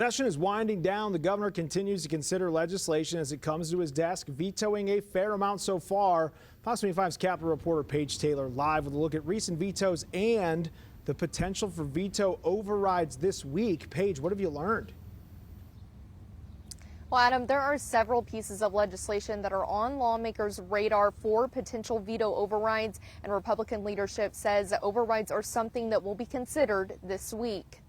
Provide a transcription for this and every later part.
Session is winding down. The governor continues to consider legislation as it comes to his desk, vetoing a fair amount so far. Fox 25's Capitol reporter Paige Taylor live with a look at recent vetoes and the potential for veto overrides this week. Paige, what have you learned? Well, Adam, there are several pieces of legislation that are on lawmakers' radar for potential veto overrides, and Republican leadership says overrides are something that will be considered this week.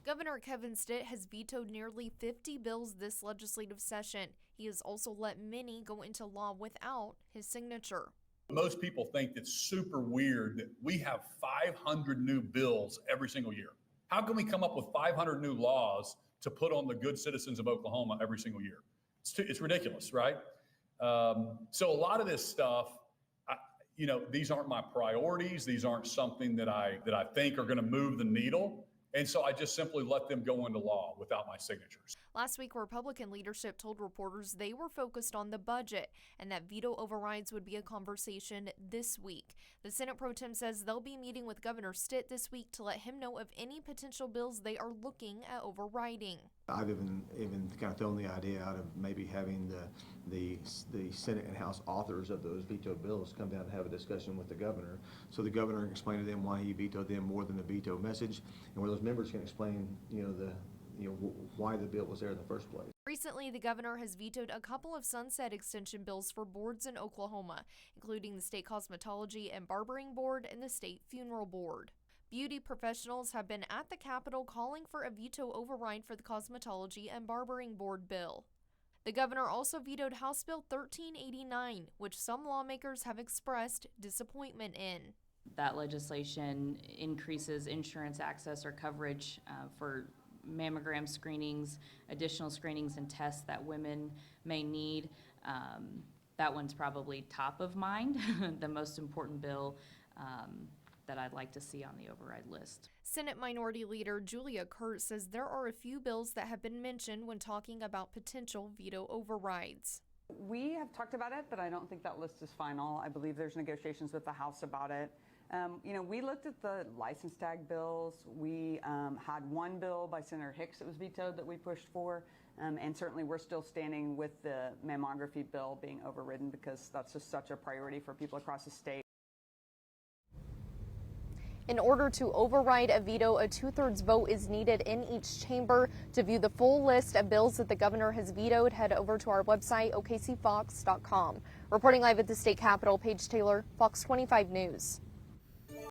Governor Kevin Stitt has vetoed nearly 50 bills this legislative session. He has also let many go into law without his signature. Most people think it's super weird that we have 500 new bills every single year. How can we come up with 500 new laws to put on the good citizens of Oklahoma every single year? It's ridiculous, right? So a lot of this stuff, these aren't my priorities. These aren't something that I think are going to move the needle. And so I just simply let them go into law without my signatures. Last week, Republican leadership told reporters they were focused on the budget and that veto overrides would be a conversation this week. The Senate Pro Tem says they'll be meeting with Governor Stitt this week to let him know of any potential bills they are looking at overriding. I've even kind of thrown the idea out of maybe having the Senate and House authors of those veto bills come down and have a discussion with the governor, so the governor can explain to them why he vetoed them more than the veto message, and where those members can explain, why the bill was there in the first place. Recently, the governor has vetoed a couple of sunset extension bills for boards in Oklahoma, including the State Cosmetology and Barbering Board and the State Funeral Board. Beauty professionals have been at the Capitol calling for a veto override for the Cosmetology and Barbering Board bill. The governor also vetoed House Bill 1389, which some lawmakers have expressed disappointment in. That legislation increases insurance access or coverage for mammogram screenings, additional screenings and tests that women may need. That one's probably top of mind, the most important bill that I'd like to see on the override list. Senate Minority Leader Julia Kurt says there are a few bills that have been mentioned when talking about potential veto overrides. We have talked about it, but I don't think that list is final. I believe there's negotiations with the House about it. We looked at the license tag bills. We had one bill by Senator Hicks that was vetoed that we pushed for, and certainly we're still standing with the mammography bill being overridden because that's just such a priority for people across the state. In order to override a veto, a 2/3 vote is needed in each chamber. To view the full list of bills that the governor has vetoed, head over to our website, okcfox.com. Reporting live at the state capitol, Paige Taylor, Fox 25 News.